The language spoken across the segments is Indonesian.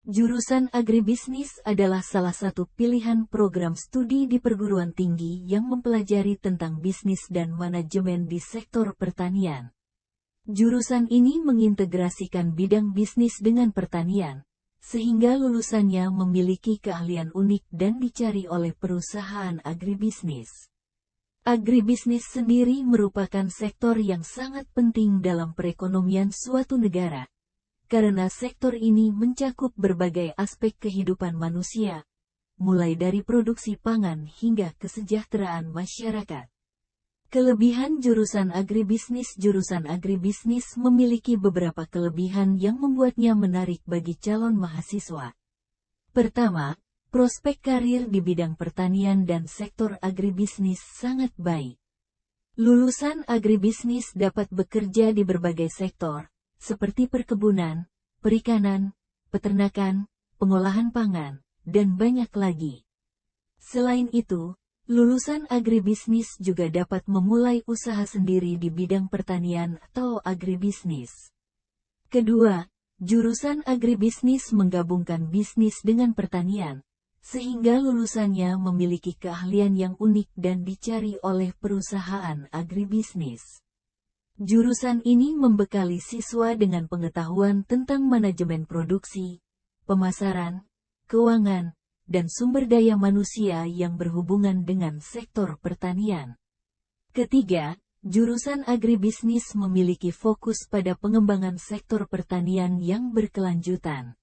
Jurusan agribisnis adalah salah satu pilihan program studi di perguruan tinggi yang mempelajari tentang bisnis dan manajemen di sektor pertanian. Jurusan ini mengintegrasikan bidang bisnis dengan pertanian, sehingga lulusannya memiliki keahlian unik dan dicari oleh perusahaan agribisnis. Agribisnis sendiri merupakan sektor yang sangat penting dalam perekonomian suatu negara, karena sektor ini mencakup berbagai aspek kehidupan manusia, mulai dari produksi pangan hingga kesejahteraan masyarakat. Kelebihan jurusan agribisnis memiliki beberapa kelebihan yang membuatnya menarik bagi calon mahasiswa. Pertama, prospek karir di bidang pertanian dan sektor agribisnis sangat baik. Lulusan agribisnis dapat bekerja di berbagai sektor, seperti perkebunan, perikanan, peternakan, pengolahan pangan, dan banyak lagi. Selain itu, lulusan agribisnis juga dapat memulai usaha sendiri di bidang pertanian atau agribisnis. Kedua, jurusan agribisnis menggabungkan bisnis dengan pertanian, sehingga lulusannya memiliki keahlian yang unik dan dicari oleh perusahaan agribisnis. Jurusan ini membekali siswa dengan pengetahuan tentang manajemen produksi, pemasaran, keuangan, dan sumber daya manusia yang berhubungan dengan sektor pertanian. Ketiga, jurusan agribisnis memiliki fokus pada pengembangan sektor pertanian yang berkelanjutan.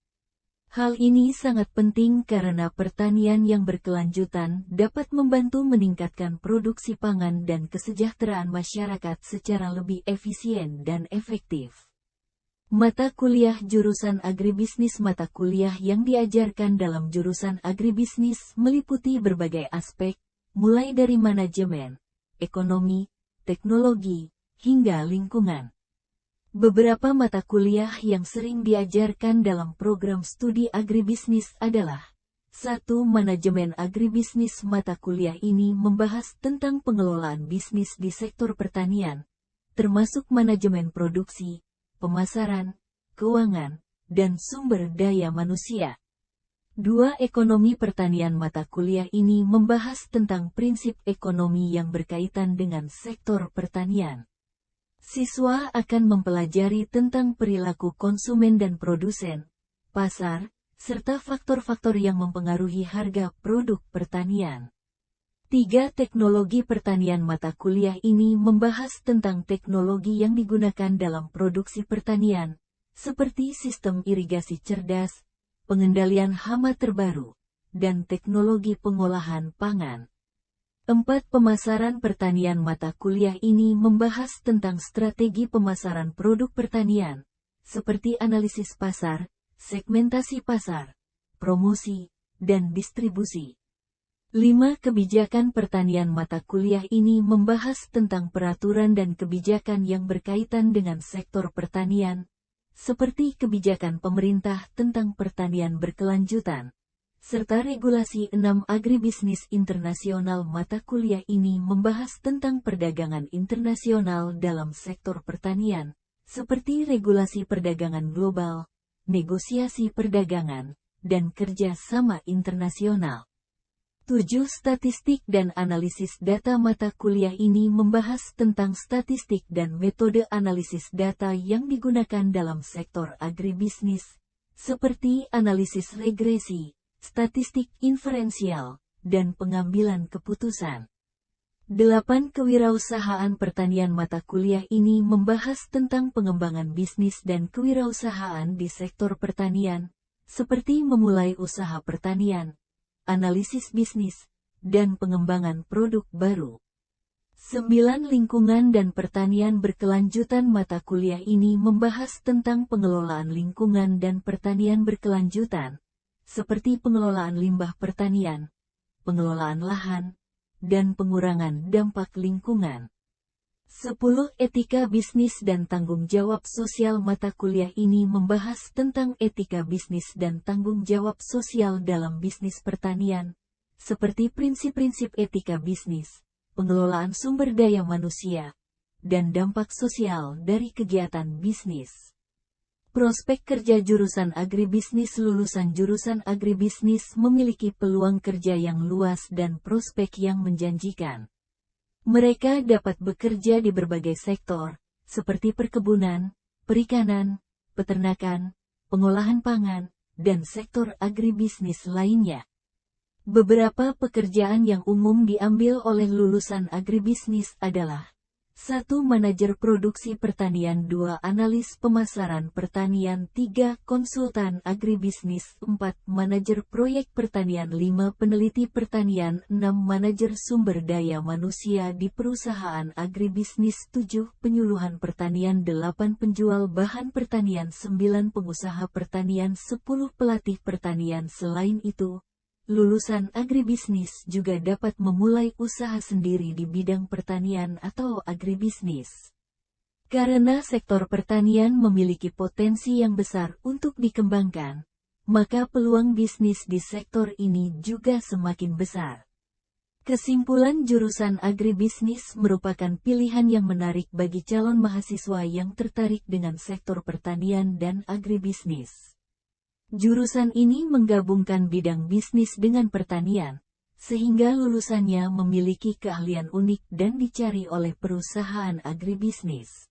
Hal ini sangat penting karena pertanian yang berkelanjutan dapat membantu meningkatkan produksi pangan dan kesejahteraan masyarakat secara lebih efisien dan efektif. Mata kuliah jurusan agribisnis. Mata kuliah yang diajarkan dalam jurusan agribisnis meliputi berbagai aspek, mulai dari manajemen, ekonomi, teknologi, hingga lingkungan. Beberapa mata kuliah yang sering diajarkan dalam program studi agribisnis adalah 1. Manajemen agribisnis. Mata kuliah ini membahas tentang pengelolaan bisnis di sektor pertanian, termasuk manajemen produksi, pemasaran, keuangan, dan sumber daya manusia. 2. Ekonomi pertanian. Mata kuliah ini membahas tentang prinsip ekonomi yang berkaitan dengan sektor pertanian. Siswa akan mempelajari tentang perilaku konsumen dan produsen, pasar, serta faktor-faktor yang mempengaruhi harga produk pertanian. 3. Teknologi pertanian. Mata kuliah ini membahas tentang teknologi yang digunakan dalam produksi pertanian, seperti sistem irigasi cerdas, pengendalian hama terbaru, dan teknologi pengolahan pangan. 4. Pemasaran pertanian. Mata kuliah ini membahas tentang strategi pemasaran produk pertanian, seperti analisis pasar, segmentasi pasar, promosi, dan distribusi. 5. Kebijakan pertanian. Mata kuliah ini membahas tentang peraturan dan kebijakan yang berkaitan dengan sektor pertanian, seperti kebijakan pemerintah tentang pertanian berkelanjutan, serta regulasi. 6. Agribisnis internasional. Mata kuliah ini membahas tentang perdagangan internasional dalam sektor pertanian, seperti regulasi perdagangan global, negosiasi perdagangan, dan kerja sama internasional. 7. Statistik dan analisis data. Mata kuliah ini membahas tentang statistik dan metode analisis data yang digunakan dalam sektor agribisnis, seperti analisis regresi, statistik inferensial, dan pengambilan keputusan. 8. Kewirausahaan pertanian. Mata kuliah ini membahas tentang pengembangan bisnis dan kewirausahaan di sektor pertanian, seperti memulai usaha pertanian, analisis bisnis, dan pengembangan produk baru. 9. Lingkungan dan pertanian berkelanjutan. Mata kuliah ini membahas tentang pengelolaan lingkungan dan pertanian berkelanjutan, seperti pengelolaan limbah pertanian, pengelolaan lahan, dan pengurangan dampak lingkungan. 10. Etika bisnis dan tanggung jawab sosial. Mata kuliah ini membahas tentang etika bisnis dan tanggung jawab sosial dalam bisnis pertanian, seperti prinsip-prinsip etika bisnis, pengelolaan sumber daya manusia, dan dampak sosial dari kegiatan bisnis. Prospek kerja jurusan agribisnis. Lulusan jurusan agribisnis memiliki peluang kerja yang luas dan prospek yang menjanjikan. Mereka dapat bekerja di berbagai sektor, seperti perkebunan, perikanan, peternakan, pengolahan pangan, dan sektor agribisnis lainnya. Beberapa pekerjaan yang umum diambil oleh lulusan agribisnis adalah 1. Manajer produksi pertanian, 2. Analis pemasaran pertanian, 3. Konsultan agribisnis, 4. Manajer proyek pertanian, 5. Peneliti pertanian, 6. Manajer sumber daya manusia di perusahaan agribisnis, 7. Penyuluhan pertanian, 8. Penjual bahan pertanian, 9. Pengusaha pertanian, 10. Pelatih pertanian. Selain itu, lulusan agribisnis juga dapat memulai usaha sendiri di bidang pertanian atau agribisnis. Karena sektor pertanian memiliki potensi yang besar untuk dikembangkan, maka peluang bisnis di sektor ini juga semakin besar. Kesimpulan, jurusan agribisnis merupakan pilihan yang menarik bagi calon mahasiswa yang tertarik dengan sektor pertanian dan agribisnis. Jurusan ini menggabungkan bidang bisnis dengan pertanian, sehingga lulusannya memiliki keahlian unik dan dicari oleh perusahaan agribisnis.